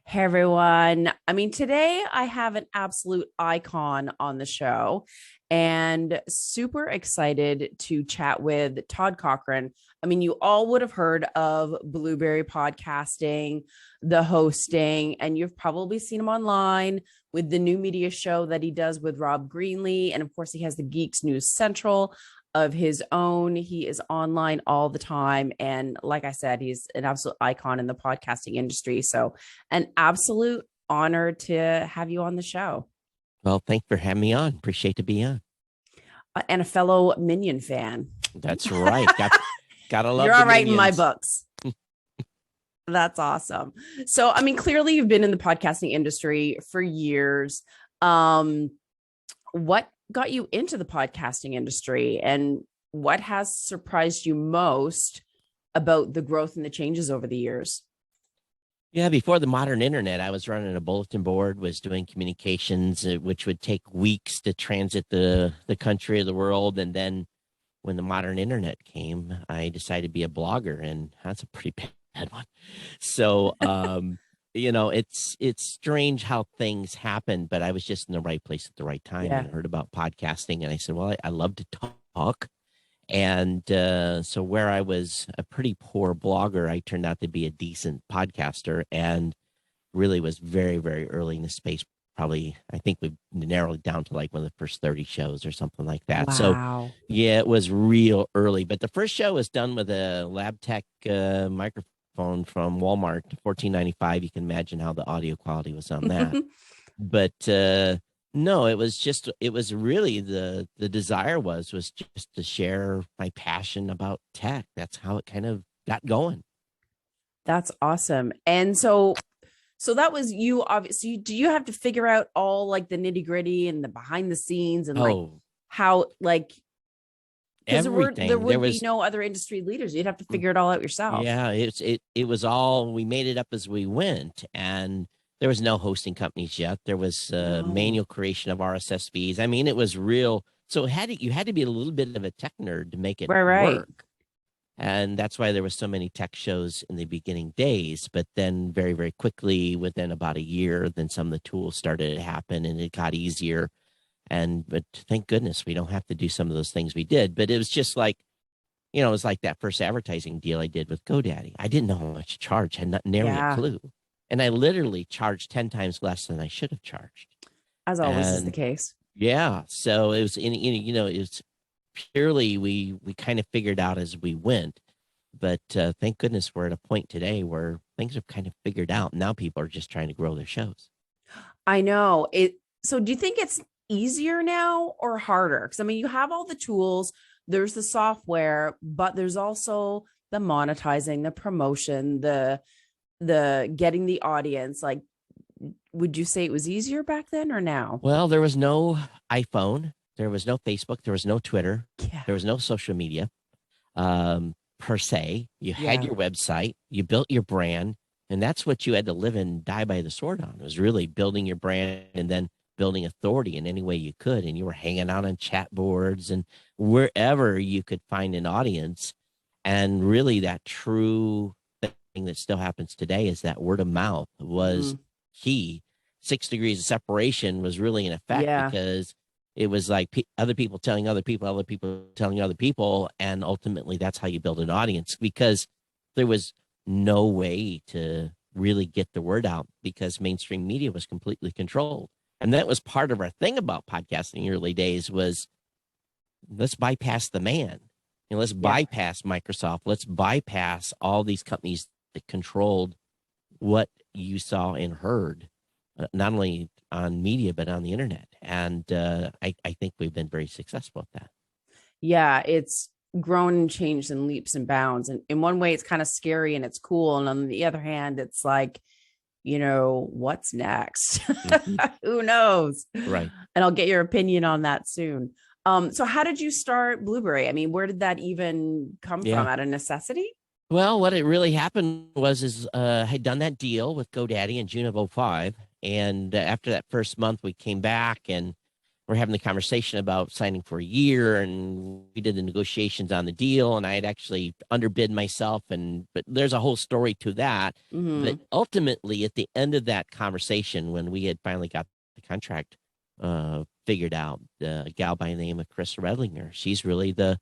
Hey everyone. Today I have an absolute icon on the show and super excited to chat with Todd Cochrane. You all would have heard of Blubrry Podcasting, the hosting, and you've probably seen him online with the new media show that he does with Rob Greenlee. And of course, he has the Geeks News Central of his own. He is online all the time. And like I said, he's an absolute icon in the podcasting industry. So an absolute honor to have you on the show. Well, thanks for having me on. Appreciate to be on. And a fellow Minion fan. That's right. Gotta love. You're all right Minions. in my books. That's awesome. So, clearly you've been in the podcasting industry for years. What got you into the podcasting industry, and what has surprised you most about the growth and the changes over the years? Yeah, before the modern internet, I was running a bulletin board, was doing communications, which would take weeks to transit the country or the world. And then when the modern internet came, I decided to be a blogger, and that's a pretty bad one. So, it's strange how things happen, but I was just in the right place at the right time and heard about podcasting. And I said, well, I love to talk. And so where I was a pretty poor blogger, I turned out to be a decent podcaster, and really was very, very early in the space. Probably, I think we narrowed it down to like one of the first 30 shows or something like that. Wow. So yeah, it was real early. But the first show was done with a LabTech microphone from Walmart, $14.95. You can imagine how the audio quality was on that. But no, it was really the desire was just to share my passion about tech. That's how it kind of got going. That's awesome. And so that was you. Obviously, do you have to figure out all like the nitty gritty and the behind the scenes and like how because there would be no other industry leaders. You'd have to figure it all out yourself. Yeah, it was all, we made it up as we went, and there was no hosting companies yet. There was manual creation of RSS feeds. It was real. So you had to be a little bit of a tech nerd to make it work. And that's why there was so many tech shows in the beginning days. But then very, very quickly, within about a year, then some of the tools started to happen and it got easier. But thank goodness we don't have to do some of those things we did. But it was just like, it was like that first advertising deal I did with GoDaddy. I didn't know how much to charge. I had nary a clue. And I literally charged 10 times less than I should have charged. As always is the case. Yeah. So it was, it's purely, we kind of figured out as we went. But thank goodness we're at a point today where things are kind of figured out. Now people are just trying to grow their shows. I know it. So do you think it's easier now or harder? Because you have all the tools, there's the software, but there's also the monetizing, the promotion, the getting the audience. Like, would you say it was easier back then or now? Well, there was no iPhone, there was no Facebook, there was no Twitter, there was no social media per se. You had your website, you built your brand, and that's what you had to live and die by the sword on. It was really building your brand and then building authority in any way you could. And you were hanging out on chat boards and wherever you could find an audience. And really that true that still happens today is that word of mouth was key. 6 degrees of separation was really in effect because it was like other people telling other people telling other people. And ultimately that's how you build an audience, because there was no way to really get the word out because mainstream media was completely controlled. And that was part of our thing about podcasting in the early days was let's bypass the man. Let's bypass Microsoft. Let's bypass all these companies that controlled what you saw and heard, not only on media, but on the internet. And I think we've been very successful at that. Yeah, it's grown and changed in leaps and bounds. And in one way, it's kind of scary and it's cool. And on the other hand, it's like, what's next? Who knows? Right. And I'll get your opinion on that soon. So how did you start Blubrry? Where did that even come from? Out of necessity? Well, what it really happened was I had done that deal with GoDaddy in June of 2005. And after that first month, we came back and we're having the conversation about signing for a year, and we did the negotiations on the deal, and I had actually underbid myself, but there's a whole story to that. But ultimately, at the end of that conversation, when we had finally got the contract figured out, a gal by the name of 𝗁𝗃 𝗵𝗃, she's really the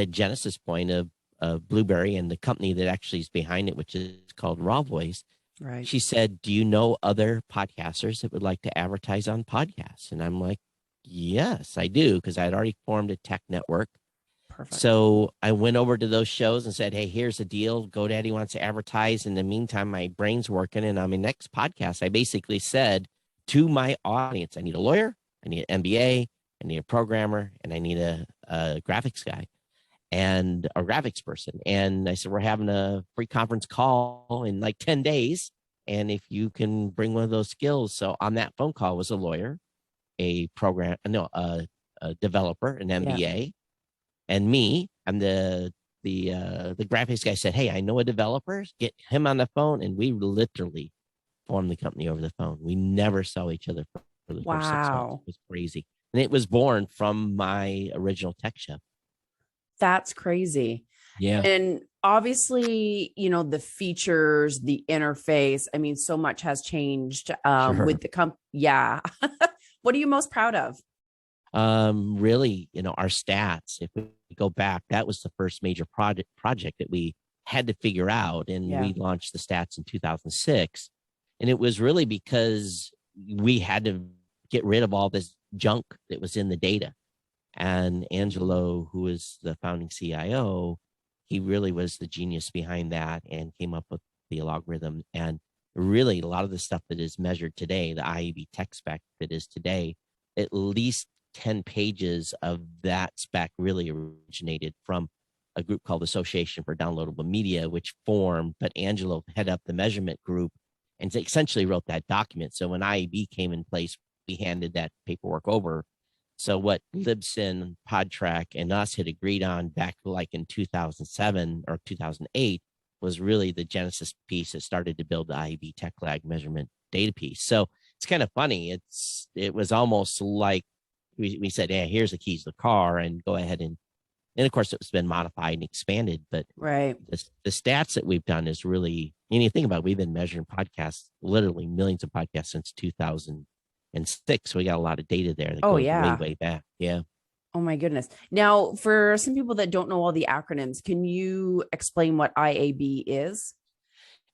genesis point of Blubrry and the company that actually is behind it, which is called 𝗁𝗁. Right. She said, "Do you know other podcasters that would like to advertise on podcasts?" And I'm like, "Yes, I do," because I had already formed a tech network. Perfect. So I went over to those shows and said, "Hey, here's the deal. GoDaddy wants to advertise." In the meantime, my brain's working. And on my next podcast, I basically said to my audience, I need a lawyer, I need an MBA, I need a programmer, and I need a graphics guy and a graphics person. And I said, we're having a free conference call in like 10 days. And if you can bring one of those skills. So on that phone call was a lawyer, a developer, an MBA, and me. I'm the graphics guy. Said, "Hey, I know a developer. Get him on the phone." And we literally formed the company over the phone. We never saw each other for the first 6 months. It was crazy. And it was born from my original tech show. That's crazy. Yeah. And obviously, the features, the interface, I mean, so much has changed with the company. Yeah. What are you most proud of? Really, our stats. If we go back, that was the first major project that we had to figure out. And we launched the stats in 2006. And it was really because we had to get rid of all this junk that was in the data. And Angelo, who is the founding CIO, he really was the genius behind that and came up with the algorithm. And really, a lot of the stuff that is measured today, the IAB tech spec that is today, at least 10 pages of that spec really originated from a group called Association for Downloadable Media, which formed, but Angelo headed up the measurement group and essentially wrote that document. So when IAB came in place, we handed that paperwork over. So what Libsyn, Podtrac, and us had agreed on back like in 2007 or 2008 was really the genesis piece that started to build the IAB tech lag measurement data piece. So it's kind of funny. It was almost like we said, "Hey, here's the keys to the car," and go ahead and of course it's been modified and expanded. But the stats that we've done is really, and you think about it, we've been measuring podcasts, literally millions of podcasts since 2006. So we got a lot of data there that goes way, way back. Yeah. Oh my goodness. Now, for some people that don't know all the acronyms, can you explain what IAB is?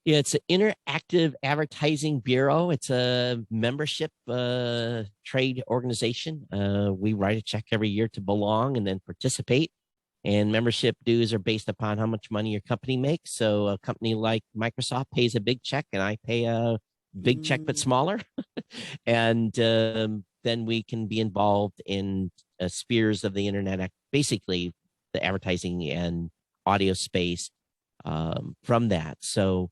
Yeah, it's an Interactive Advertising Bureau. It's a membership trade organization. We write a check every year to belong and then participate. And membership dues are based upon how much money your company makes. So a company like Microsoft pays a big check, and I pay a big check but smaller. And then we can be involved in spheres of the internet, basically the advertising and audio space from that. So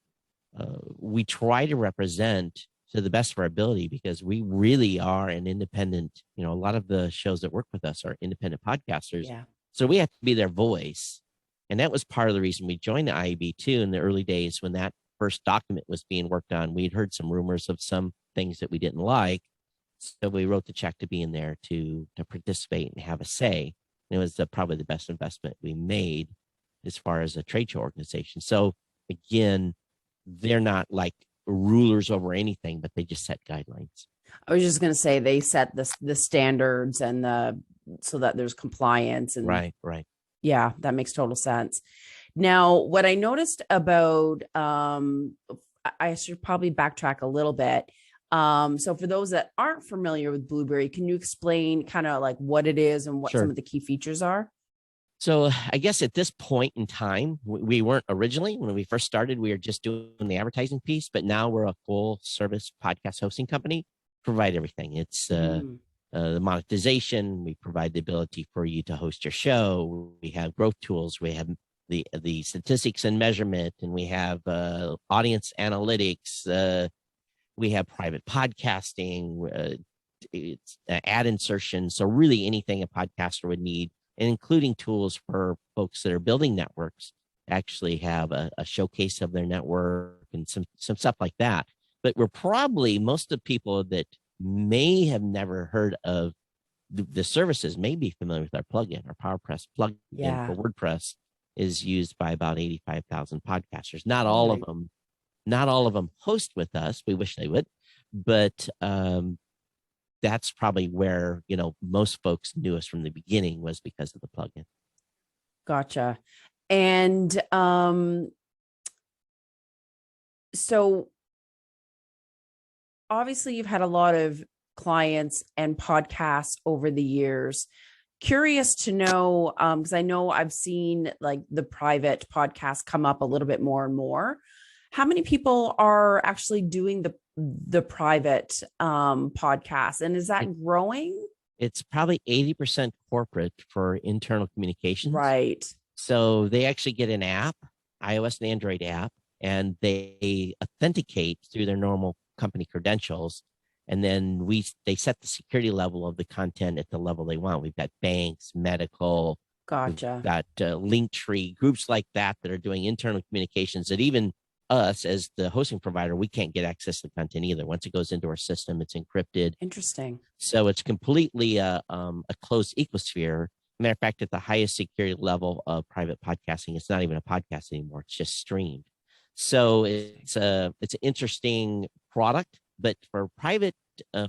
we try to represent to the best of our ability, because we really are an independent, a lot of the shows that work with us are independent podcasters. Yeah. So we have to be their voice. And that was part of the reason we joined the IAB too. In the early days when that first document was being worked on, we'd heard some rumors of some things that we didn't like. So we wrote the check to be in there to participate and have a say. And it was probably the best investment we made as far as a trade show organization. So again, they're not like rulers over anything, but they just set guidelines. I was just going to say they set the standards and so that there's compliance. And right. Yeah, that makes total sense. Now, what I noticed about, I should probably backtrack a little bit. So for those that aren't familiar with Blubrry, can you explain kind of like what it is and what some of the key features are? So I guess at this point in time, we weren't originally, when we first started, we were just doing the advertising piece, but now we're a full service podcast hosting company, provide everything. It's the monetization. We provide the ability for you to host your show. We have growth tools. We have the statistics and measurement, and we have audience analytics. We have private podcasting, it's ad insertion. So really anything a podcaster would need, and including tools for folks that are building networks, actually have a showcase of their network and some stuff like that. But we're probably, most of the people that may have never heard of the services may be familiar with our plugin. Our PowerPress plugin for WordPress is used by about 85,000 podcasters. Not all of them host with us. We wish they would, but that's probably where, most folks knew us from the beginning, was because of the plugin. Gotcha. And so obviously you've had a lot of clients and podcasts over the years. Curious to know, because I know I've seen like the private podcast come up a little bit more and more. How many people are actually doing the private podcast, and is that growing? It's probably 80% corporate for internal communications. Right. So they actually get an app, iOS and Android app, and they authenticate through their normal company credentials. And then they set the security level of the content at the level they want. We've got banks, medical, gotcha. We've got Linktree, groups like that are doing internal communications that even us as the hosting provider, we can't get access to the content either. Once it goes into our system, it's encrypted. Interesting. So it's completely a closed ecosphere. Matter of fact, at the highest security level of private podcasting, it's not even a podcast anymore. It's just streamed. So it's an interesting product. But for private,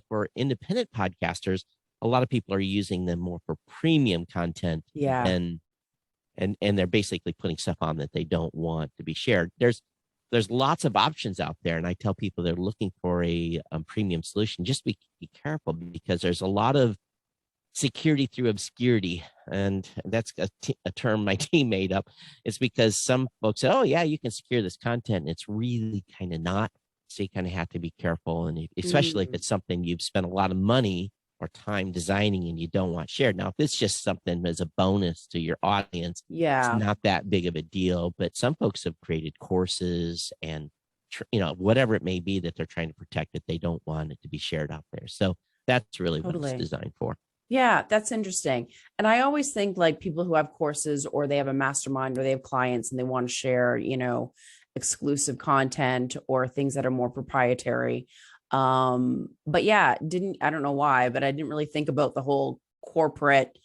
for independent podcasters, a lot of people are using them more for premium content. Yeah. And they're basically putting stuff on that they don't want to be shared. There's lots of options out there. And I tell people they're looking for a premium solution. Just be careful, because there's a lot of security through obscurity. And that's a term my team made up. It's because some folks say, oh, yeah, you can secure this content. And it's really kind of not. So you kind of have to be careful, and especially if it's something you've spent a lot of money or time designing and you don't want shared. Now, if it's just something as a bonus to your audience, it's not that big of a deal. But some folks have created courses and whatever it may be that they're trying to protect, that they don't want it to be shared out there. So that's really what it's designed for. Yeah, that's interesting. And I always think like people who have courses, or they have a mastermind, or they have clients and they want to share, exclusive content or things that are more proprietary. But yeah, I don't know why, but I didn't really think about the whole corporate,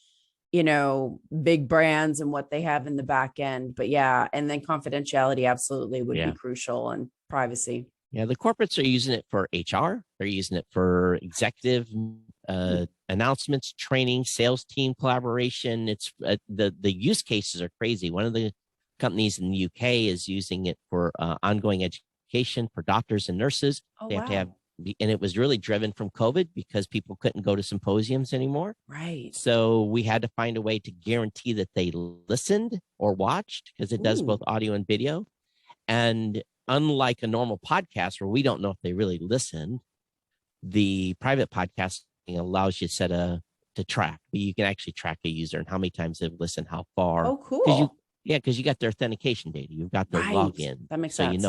big brands and what they have in the back end. But yeah, and then confidentiality absolutely would be crucial, and privacy. Yeah, the corporates are using it for HR. They're using it for executive announcements, training, sales team collaboration. It's the use cases are crazy. One of the companies in the UK is using it for ongoing education for doctors and nurses. They have to have, and it was really driven from COVID because people couldn't go to symposiums anymore. Right. So we had to find a way to guarantee that they listened or watched, because it does both audio and video. And unlike a normal podcast where we don't know if they really listened, the private podcasting allows you to track. You can actually track a user and how many times they've listened, how far. Oh, cool. Because you got their authentication data. You've got their login. That makes sense.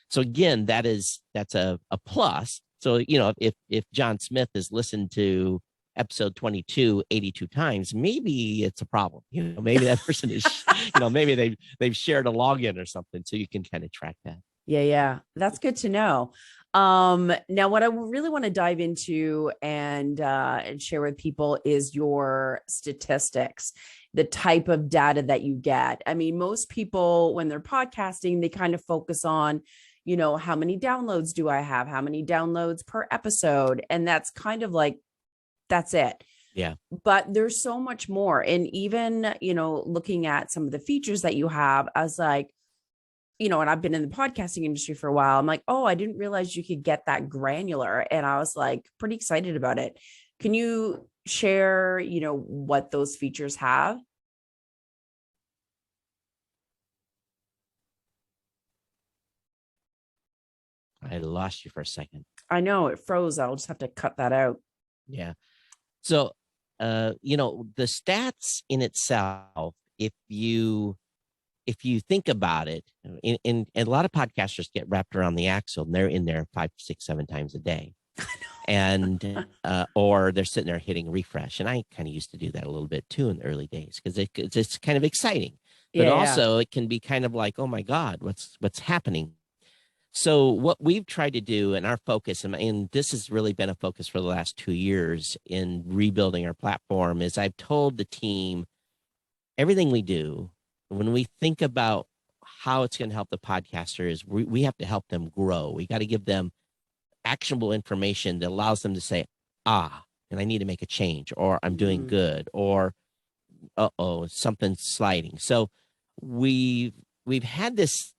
So again, that's a plus. So, if John Smith has listened to episode 22 82 times, maybe it's a problem. Maybe that person is, maybe they've shared a login or something. So you can kind of track that. Yeah. That's good to know. Now what I really want to dive into and share with people is your statistics, the type of data that you get. I mean, most people, when they're podcasting, they kind of focus on, how many downloads do I have? How many downloads per episode? And that's kind of like, that's it. Yeah. But there's so much more. And even, looking at some of the features that you have, I was like, and I've been in the podcasting industry for a while. I'm like, oh, I didn't realize you could get that granular. And I was like, pretty excited about it. Can you share, what those features have? I lost you for a second. I know it froze. I'll just have to cut that out. Yeah. So, the stats in itself, if you think about it, and a lot of podcasters get wrapped around the axle, and they're in there 5, 6, 7 times a day, and or they're sitting there hitting refresh. And I kind of used to do that a little bit too in the early days, because it's kind of exciting, but also it can be kind of like, oh my God, what's happening? So what we've tried to do, and our focus, and this has really been a focus for the last 2 years in rebuilding our platform, is I've told the team everything we do, when we think about how it's going to help the podcasters, we have to help them grow. We got to give them actionable information that allows them to say, and I need to make a change, or I'm doing good, or something's sliding. So we've had this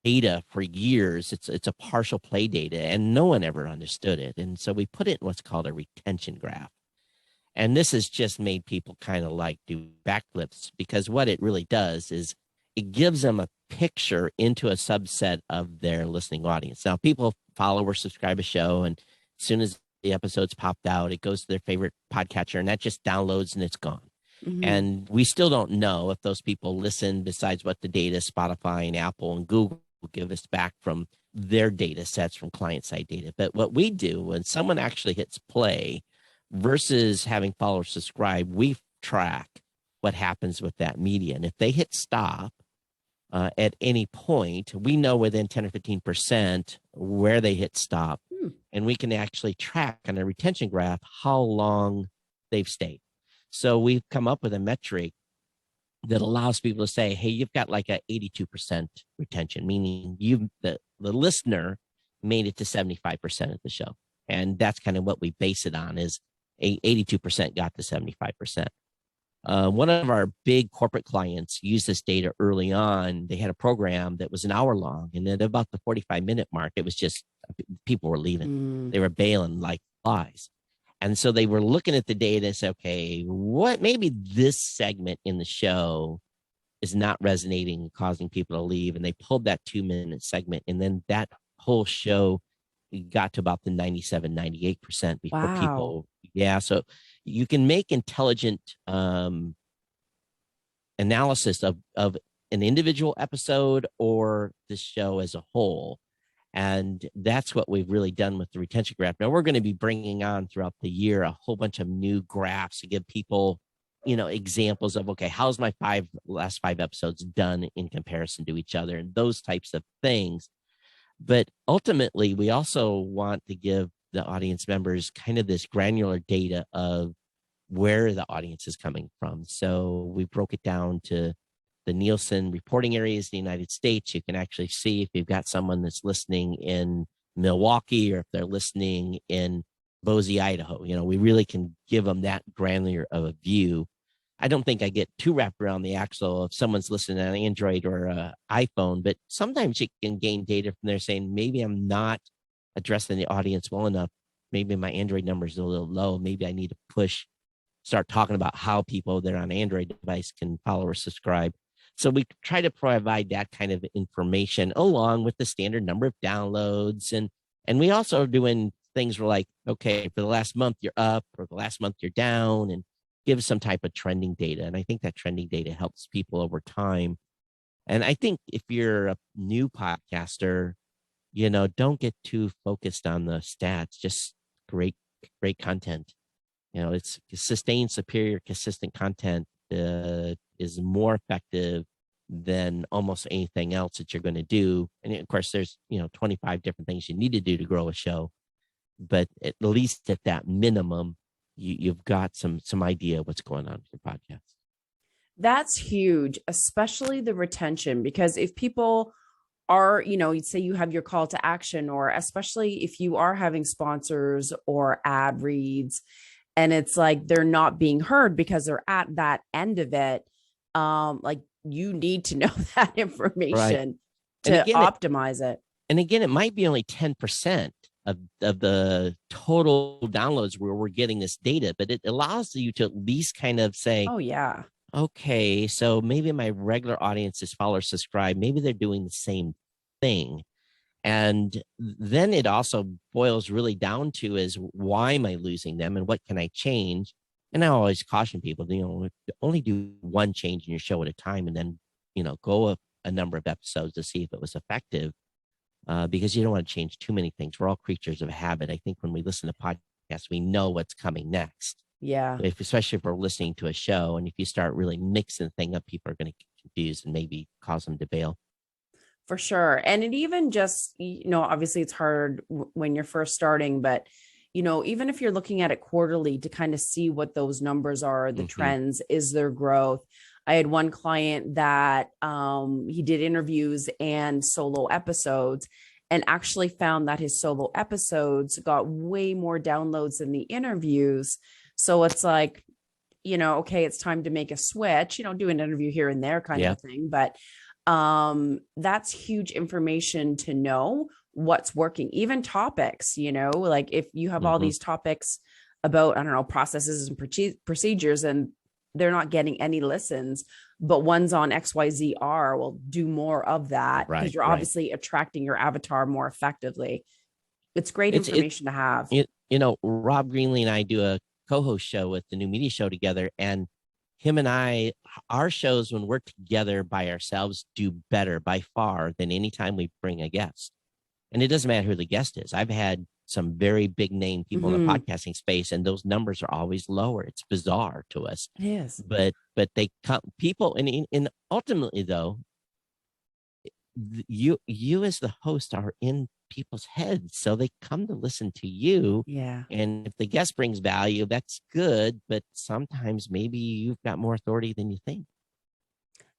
data for years. It's a partial play data, and no one ever understood it. And so we put it in what's called a retention graph. And this has just made people kind of like do backflips, because what it really does is it gives them a picture into a subset of their listening audience. Now, people follow or subscribe a show, and as soon as the episode's popped out, it goes to their favorite podcatcher, and that just downloads and it's gone. And we still don't know if those people listen, besides what the data, Spotify and Apple and Google give us back from their data sets from client-side data. But what we do when someone actually hits play versus having followers subscribe, we track what happens with that media. And if they hit stop at any point, we know within 10 or 15% where they hit stop. And we can actually track on a retention graph how long they've stayed. So we've come up with a metric that allows people to say, hey, you've got like a 82% retention, meaning the listener made it to 75% of the show. And that's kind of what we base it on, is 82% got to 75%. One of our big corporate clients used this data early on. They had a program that was an hour long, and at about the 45-minute mark, it was just people were leaving. They were bailing like flies. And so they were looking at the data and said, okay, maybe this segment in the show is not resonating, causing people to leave. And they pulled that 2-minute segment, and then that whole show got to about the 97, 98% before people. Yeah. So you can make intelligent analysis of an individual episode or the show as a whole. And that's what we've really done with the retention graph. Now, we're going to be bringing on throughout the year a whole bunch of new graphs to give people, examples of, okay, how's my last five episodes done in comparison to each other, and those types of things. But ultimately, we also want to give the audience members kind of this granular data of where the audience is coming from. So we broke it down to the Nielsen reporting areas in the United States. You can actually see if you've got someone that's listening in Milwaukee or if they're listening in Boise, Idaho. We really can give them that granular of a view. I don't think I get too wrapped around the axle if someone's listening on Android or an iPhone, but sometimes you can gain data from there saying, maybe I'm not addressing the audience well enough. Maybe my Android number is a little low. Maybe I need to start talking about how people that are on an Android device can follow or subscribe. So we try to provide that kind of information along with the standard number of downloads. And we also are doing things where, like, okay, for the last month you're up, or the last month you're down, and give some type of trending data. And I think that trending data helps people over time. And I think if you're a new podcaster, don't get too focused on the stats, just great content. It's sustained, superior, consistent content is more effective than almost anything else that you're going to do. And of course, there's 25 different things you need to do to grow a show, but at least at that minimum, you've got some idea what's going on with your podcast. That's huge, especially the retention, because if people are, you'd say you have your call to action, or especially if you are having sponsors or ad reads, and it's like they're not being heard because they're at that end of it. Like, you need to know that information to optimize it. And again, it might be only 10% of the total downloads where we're getting this data, but it allows you to at least kind of say, oh yeah, okay, so maybe my regular audience is follow or subscribe. Maybe they're doing the same thing. And then it also boils really down to is, why am I losing them and what can I change? And I always caution people, only do one change in your show at a time, and then, go a number of episodes to see if it was effective, because you don't want to change too many things. We're all creatures of habit. I think when we listen to podcasts, we know what's coming next. Yeah. Especially if we're listening to a show, and if you start really mixing the thing up, people are going to get confused and maybe cause them to bail. For sure. And it even just, obviously it's hard when you're first starting, but even if you're looking at it quarterly to kind of see what those numbers are, the trends, is there growth? I had one client that he did interviews and solo episodes, and actually found that his solo episodes got way more downloads than the interviews. So it's like, okay, it's time to make a switch, do an interview here and there kind of a thing. But that's huge information to know what's working. Even topics, like if you have all these topics about, I don't know, processes and procedures, and they're not getting any listens, but one's on XYZR, will do more of that, because you're obviously attracting your avatar more effectively. It's great information to have. Rob Greenlee and I do a co-host show with the New Media Show together, and him and I, our shows when we're together by ourselves do better by far than any time we bring a guest. And it doesn't matter who the guest is. I've had some very big name people in the podcasting space, and those numbers are always lower. It's bizarre to us. It is. But they come, people, and ultimately though, you as the host are in people's heads, so they come to listen to you. Yeah. And if the guest brings value, that's good, but sometimes maybe you've got more authority than you think.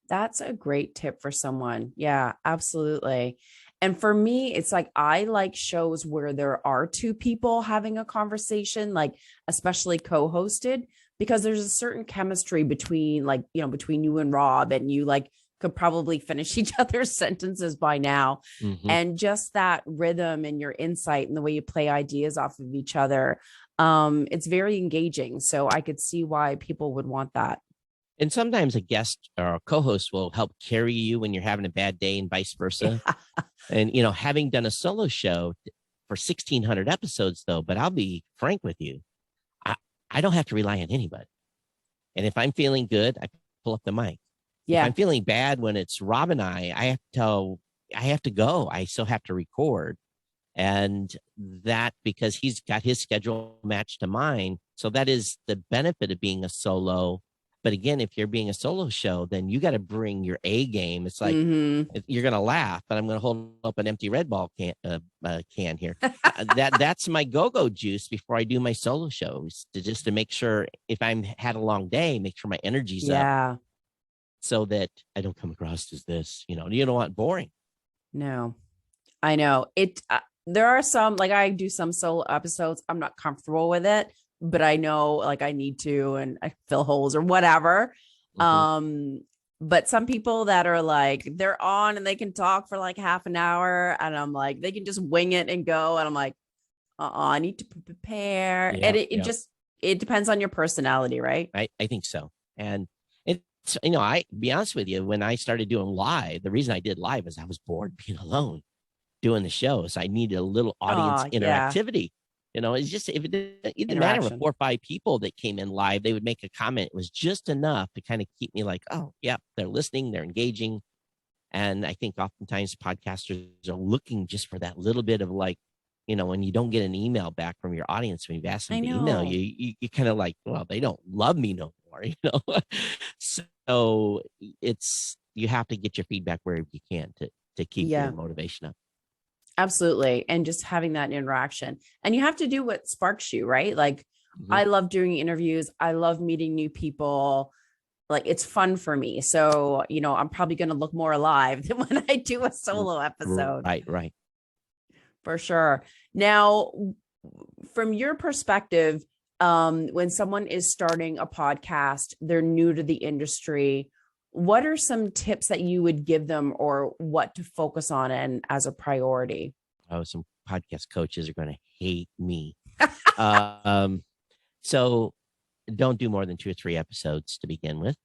That's a great tip for someone. Yeah, absolutely. And for me, it's like, I like shows where there are two people having a conversation, like especially co-hosted, because there's a certain chemistry between between you and Rob, and you could probably finish each other's sentences by now. And just that rhythm and your insight and the way you play ideas off of each other, it's very engaging. So I could see why people would want that. And sometimes a guest or a co-host will help carry you when you're having a bad day, and vice versa. And, having done a solo show for 1,600 episodes though, but I'll be frank with you, I don't have to rely on anybody. And if I'm feeling good, I pull up the mic. Yeah. If I'm feeling bad when it's Rob and I have to go. I still have to record. And that, because he's got his schedule matched to mine. So that is the benefit of being a solo. But again, if you're being a solo show, then you got to bring your A game. It's like, you're going to laugh, but I'm going to hold up an empty Red Bull can here. That's my go-go juice before I do my solo shows, to make sure, if I'm had a long day, make sure my energy's up, so that I don't come across as this, you don't want boring. No, I know it. There are some, I do some solo episodes, I'm not comfortable with it, but I know I need to, and I fill holes or whatever. But some people that are they're on and they can talk for half an hour, and I'm they can just wing it and go. And I'm I need to prepare. And it depends on your personality, right? I think so. And it's, I be honest with you, when I started doing live, the reason I did live is I was bored being alone doing the shows. I needed a little audience interactivity. It's just, if it didn't matter with 4 or 5 people that came in live, they would make a comment. It was just enough to kind of keep me oh, yeah, they're listening, they're engaging. And I think oftentimes podcasters are looking just for that little bit of when you don't get an email back from your audience, when you've asked them to email you, you kind of well, they don't love me no more, So you have to get your feedback wherever you can to keep your motivation up. Absolutely. And just having that interaction, and you have to do what sparks you, right? I love doing interviews. I love meeting new people. It's fun for me. So, I'm probably going to look more alive than when I do a solo episode. Right. For sure. Now, from your perspective, when someone is starting a podcast, they're new to the industry, what are some tips that you would give them, or what to focus on and as a priority? Oh, some podcast coaches are going to hate me. So don't do more than 2 or 3 episodes to begin with,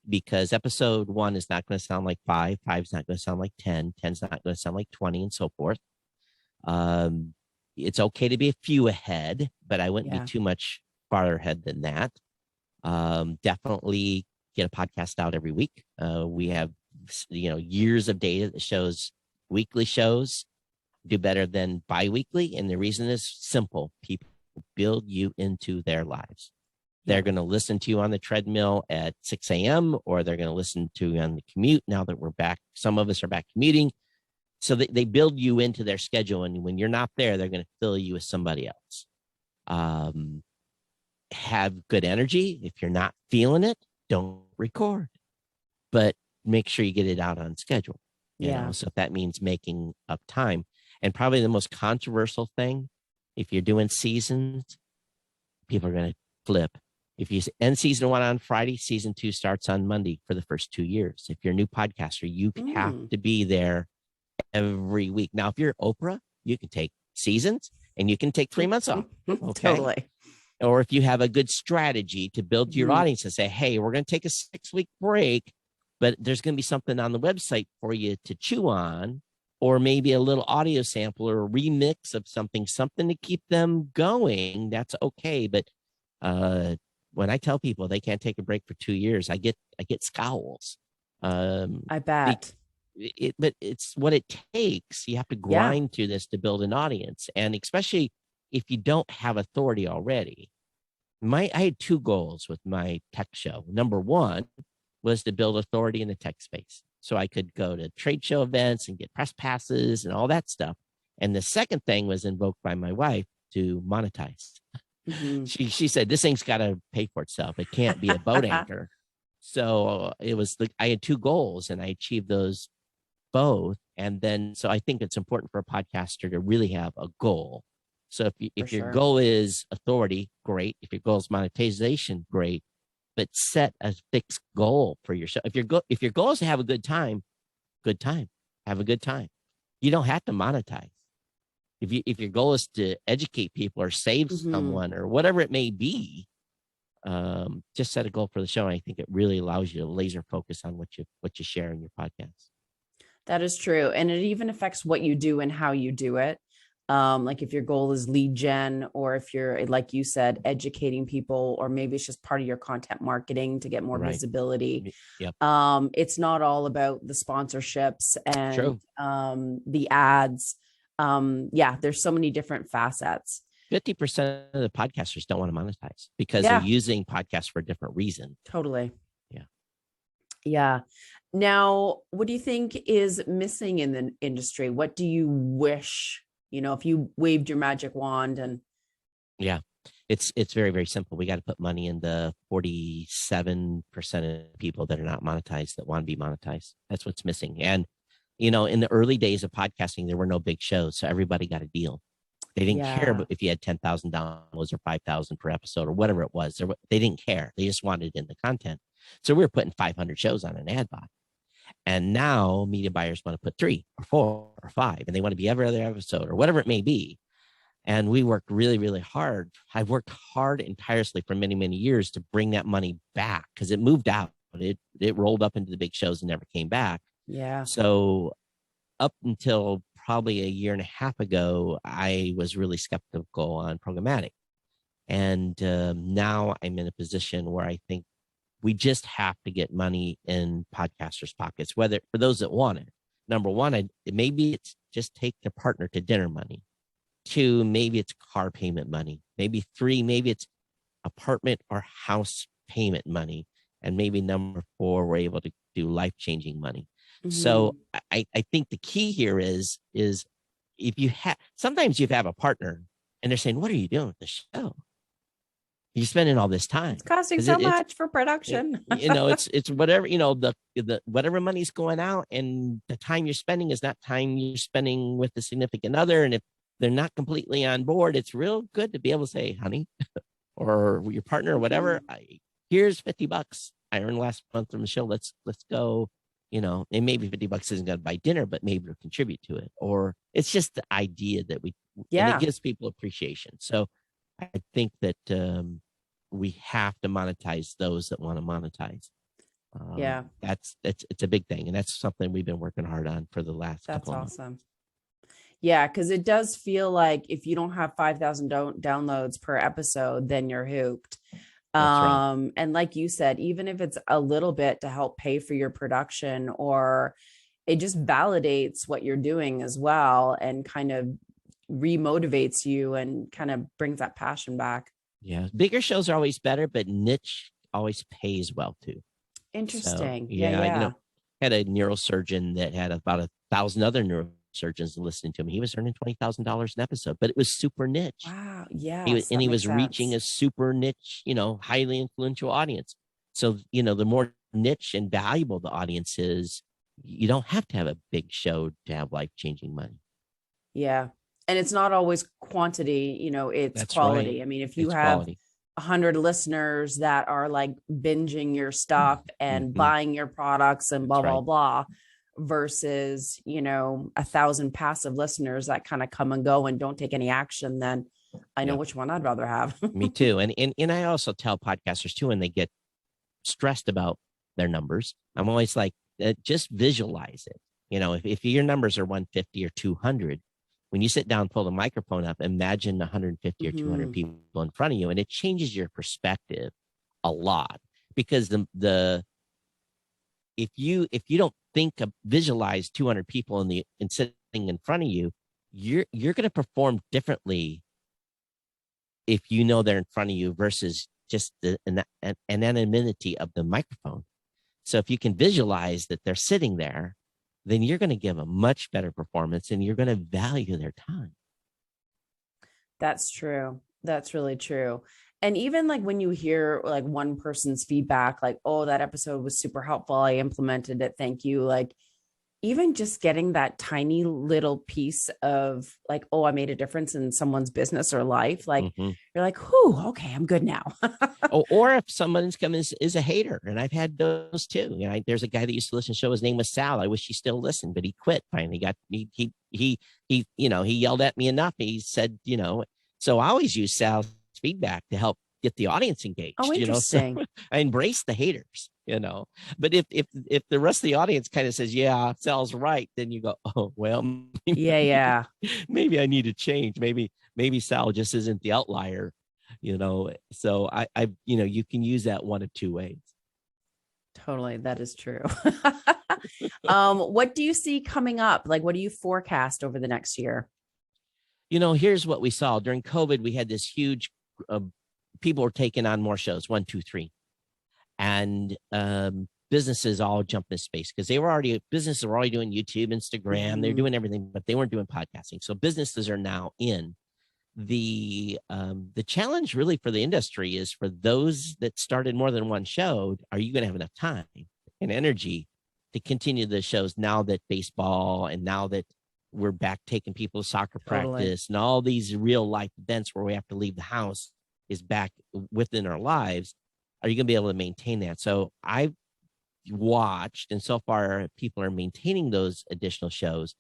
because episode 1 is not going to sound like 5. 5's not going to sound like 10. 10's not going to sound like 20, and so forth. It's okay to be a few ahead, but I wouldn't be too much farther ahead than that. Definitely get a podcast out every week. We have, years of data that shows weekly shows do better than bi-weekly. And the reason is simple. People build you into their lives. They're going to listen to you on the treadmill at 6 a.m. or they're going to listen to you on the commute now that we're back. Some of us are back commuting. So they build you into their schedule. And when you're not there, they're going to fill you with somebody else. Have good energy. If you're not feeling it, don't record. But make sure you get it out on schedule. You know? So if that means making up time. And probably the most controversial thing, if you're doing seasons, people are going to flip. If you end season 1 on Friday, season 2 starts on Monday for the first 2 years. If you're a new podcaster, you have to be there every week. Now, if you're Oprah, you can take seasons and you can take 3 months off. Okay? Totally. Or if you have a good strategy to build your audience and say, hey, we're going to take a 6-week break, but there's going to be something on the website for you to chew on, or maybe a little audio sample or a remix of something to keep them going. That's okay. But when I tell people they can't take a break for 2 years, I get scowls. I bet. But it's what it takes. You have to grind through this to build an audience. And especially if you don't have authority already. I had 2 goals with my tech show. Number 1 was to build authority in the tech space. So I could go to trade show events and get press passes and all that stuff. And the second thing was invoked by my wife to monetize. She said, this thing's got to pay for itself. It can't be a boat anchor. So it was I had 2 goals and I achieved those both. And then, so I think it's important for a podcaster to really have a goal. So if your goal is authority, great. If your goal is monetization, great. But set a fixed goal for your show. If your goal is to have a good time, have a good time. You don't have to monetize. If your goal is to educate people or save someone or whatever it may be, just set a goal for the show. And I think it really allows you to laser focus on what you share in your podcast. That is true. And it even affects what you do and how you do it. Like if your goal is lead gen, or if you're, like you said, educating people, or maybe it's just part of your content marketing to get more visibility. It's not all about the sponsorships and the ads. There's so many different facets. 50% of the podcasters don't want to monetize because they're using podcasts for a different reason. Totally. Yeah. Now, what do you think is missing in the industry? What do you wish, if you waved your magic wand and... It's very, very simple. We got to put money in the 47% of people that are not monetized that want to be monetized. That's what's missing. And, in the early days of podcasting, there were no big shows. So everybody got a deal. They didn't care if you had 10,000 downloads or 5,000 per episode or whatever it was. They didn't care. They just wanted in the content. So we were putting 500 shows on an ad bot. And now media buyers want to put 3 or 4 or 5, and they want to be every other episode or whatever it may be. And we worked really, really hard. I've worked hard and tirelessly for many, many years to bring that money back because it moved out. It rolled up into the big shows and never came back. So up until probably a year and a half ago, I was really skeptical on programmatic. And now I'm in a position where I think we just have to get money in podcasters' pockets, whether for those that want it. Number 1, maybe it's just take their partner to dinner money. 2, maybe it's car payment money. Maybe 3, maybe it's apartment or house payment money. And maybe number 4, we're able to do life-changing money. So I think the key here is if you sometimes you have a partner and they're saying, what are you doing with the show? You're spending all this time. It's costing so much for production. It's whatever, the whatever money's going out, and the time you're spending is not time you're spending with the significant other. And if they're not completely on board, it's real good to be able to say, honey, or your partner or whatever, here's $50 I earned last month from the show. Let's go, and maybe $50 isn't going to buy dinner, but maybe it'll contribute to it. Or it's just the idea that and it gives people appreciation. So I think that we have to monetize those that want to monetize. It's a big thing. And that's something we've been working hard on for the last couple of months. That's awesome. Yeah, because it does feel like if you don't have 5,000 downloads per episode, then you're hooped. Right. And like you said, even if it's a little bit to help pay for your production, or it just validates what you're doing as well and kind of remotivates you and kind of brings that passion back. Yeah. Bigger shows are always better, but niche always pays well too. Interesting. So, yeah. Had a neurosurgeon that had about 1,000 other neurosurgeons listening to him. He was earning $20,000 an episode, but it was super niche. Wow. Yeah. He was reaching a super niche, highly influential audience. So, the more niche and valuable the audience is, you don't have to have a big show to have life-changing money. Yeah. And it's not always quantity, it's That's quality. right. I mean, if you have 100 listeners that are like binging your stuff and buying your products and blah, blah, blah, versus, 1,000 passive listeners that kind of come and go and don't take any action, then I know which one I'd rather have. Me too. And I also tell podcasters too, when they get stressed about their numbers, I'm always like, just visualize it. If your numbers are 150 or 200, when you sit down, pull the microphone up, imagine 150 or 200 people in front of you, and it changes your perspective a lot. Because if you don't visualize 200 people in sitting in front of you, you're going to perform differently if you know they're in front of you versus just an anonymity of the microphone. So if you can visualize that they're sitting there, then you're going to give a much better performance and you're going to value their time. That's true. That's really true. And even like when you hear like one person's feedback, like, oh, that episode was super helpful, I implemented it, thank you. Like, even just getting that tiny little piece of like, oh, I made a difference in someone's business or life. Like, you're like, whew, okay, I'm good now. Or if someone's coming is a hater, and I've had those too. There's a guy that used to listen to the show. His name was Sal. I wish he still listened, but he quit finally. He yelled at me enough. He said, so I always use Sal's feedback to help get the audience engaged. Oh, interesting. So I embrace the haters, but if the rest of the audience kind of says, yeah, Sal's right, then you go, oh, well, maybe I need to change. Maybe Sal just isn't the outlier, so I you can use that one of two ways. Totally. That is true. What do you see coming up? Like, what do you forecast over the next year? Here's what we saw during COVID. We had this huge, people were taking on more shows, 1, 2, 3. And businesses all jumped in space because businesses were already doing YouTube, Instagram. They're doing everything, but they weren't doing podcasting. So businesses are now in. The challenge really for the industry is for those that started more than one show, are you going to have enough time and energy to continue the shows now that baseball and now that we're back taking people to soccer practice and all these real life events where we have to leave the house is back within our lives? Are you going to be able to maintain that? So I've watched, and so far people are maintaining those additional shows.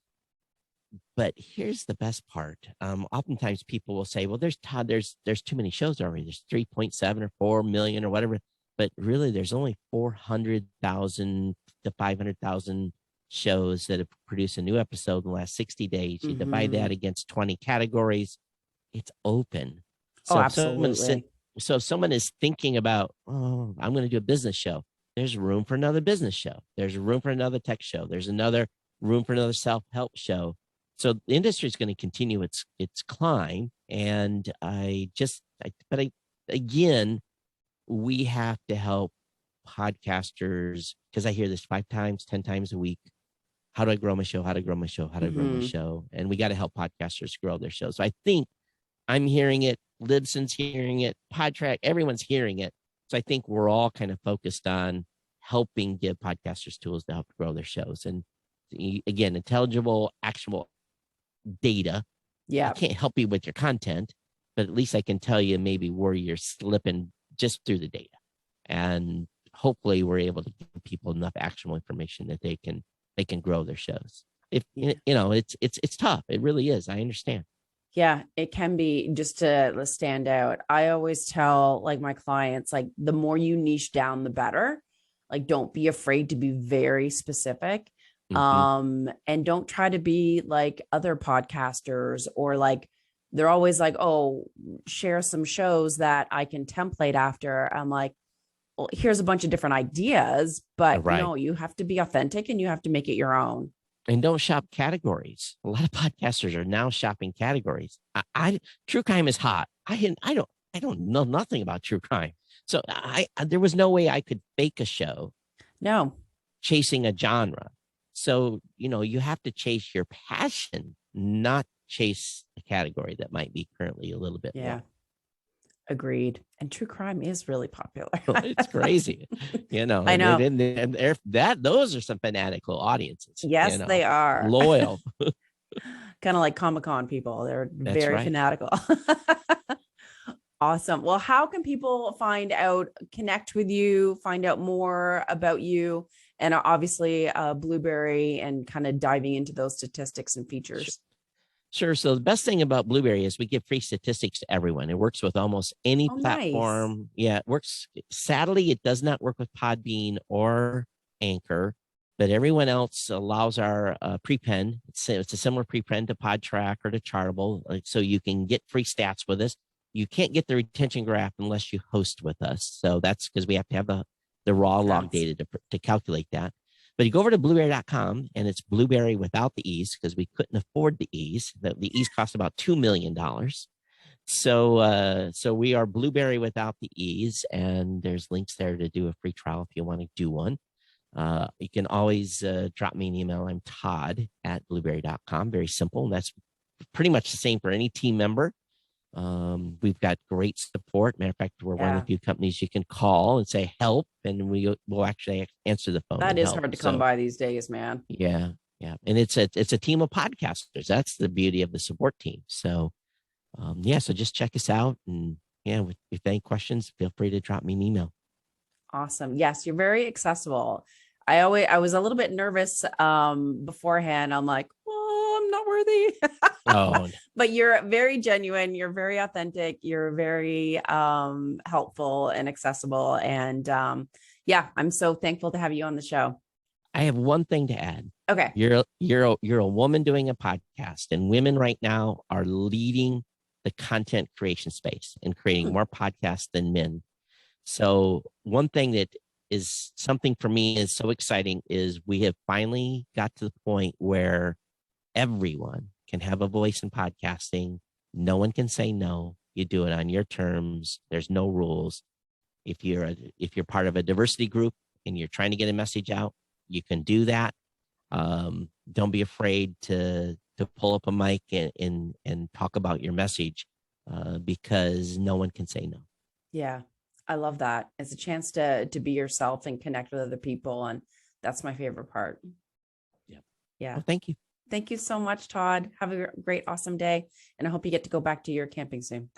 But here's the best part. Oftentimes people will say, well, there's too many shows already. There's 3.7 or 4 million or whatever. But really, there's only 400,000 to 500,000 shows that have produced a new episode in the last 60 days. You divide that against 20 categories. It's open. So absolutely. So if someone is thinking about, oh, I'm going to do a business show, there's room for another business show. There's room for another tech show. There's another room for another self-help show. So the industry is going to continue its climb. And again, we have to help podcasters, because I hear this 5 times, 10 times a week. How do I grow my show? How to grow my show? How to grow my show? And we got to help podcasters grow their shows. So I think I'm hearing it. Libsyn's hearing it. Podtrac, everyone's hearing it. So I think we're all kind of focused on helping give podcasters tools to help grow their shows. And again, intelligible, actionable data. Yeah. I can't help you with your content, but at least I can tell you maybe where you're slipping just through the data. And hopefully we're able to give people enough actionable information that they can grow their shows. It's tough. It really is. I understand. Yeah, it can be, just to stand out. I always tell like my clients, like the more you niche down, the better. Like, don't be afraid to be very specific. And don't try to be like other podcasters, or like, they're always like, oh, share some shows that I can template after. I'm like, well, here's a bunch of different ideas, but you have to be authentic and you have to make it your own. And don't shop categories. A lot of podcasters are now shopping categories. True crime is hot. I I don't know nothing about true crime. So there was no way I could fake a show. No. Chasing a genre. So, you have to chase your passion, not chase a category that might be currently a little bit low. Agreed. And true crime is really popular. It's crazy. I know. And those are some fanatical audiences. Yes, they are. Loyal. Kind of like Comic-Con people. They're very fanatical. Awesome. Well, how can people connect with you, find out more about you, and obviously Blubrry, and kind of diving into those statistics and features? Sure. So the best thing about Blubrry is we give free statistics to everyone. It works with almost any platform. Nice. Yeah, it works. Sadly, it does not work with Podbean or Anchor, but everyone else allows our prepend. It's a similar prepend to PodTrack or to Chartable, so you can get free stats with us. You can't get the retention graph unless you host with us. So that's because we have to have the raw log data to calculate that. But you go over to blubrry.com, and it's Blubrry without the E's, because we couldn't afford the E's. The E's cost about $2 million. So we are Blubrry without the E's, and there's links there to do a free trial if you want to do one. You can always drop me an email. I'm Todd@blubrry.com. Very simple. And that's pretty much the same for any team member. We've got great support. Matter of fact, we're one of the few companies you can call and say help, and we'll actually answer the phone. That is hard to come by these days, man. Yeah. And it's a team of podcasters. That's the beauty of the support team. So so just check us out, and if you have any questions, feel free to drop me an email. Awesome. Yes, you're very accessible. I was a little bit nervous beforehand. I'm like, I'm not worthy. Oh. But you're very genuine. You're very authentic. You're very helpful and accessible. And I'm so thankful to have you on the show. I have one thing to add. Okay. You're a woman doing a podcast, and women right now are leading the content creation space and creating more podcasts than men. So one thing that is something for me is so exciting is we have finally got to the point where everyone can have a voice in podcasting. No one can say no. You do it on your terms. There's no rules. If you're part of a diversity group and you're trying to get a message out, you can do that. Don't be afraid to pull up a mic and talk about your message, because no one can say no. Yeah, I love that. It's a chance to be yourself and connect with other people, and that's my favorite part. Yeah. Well, thank you. Thank you so much, Todd. Have a great, awesome day. And I hope you get to go back to your camping soon.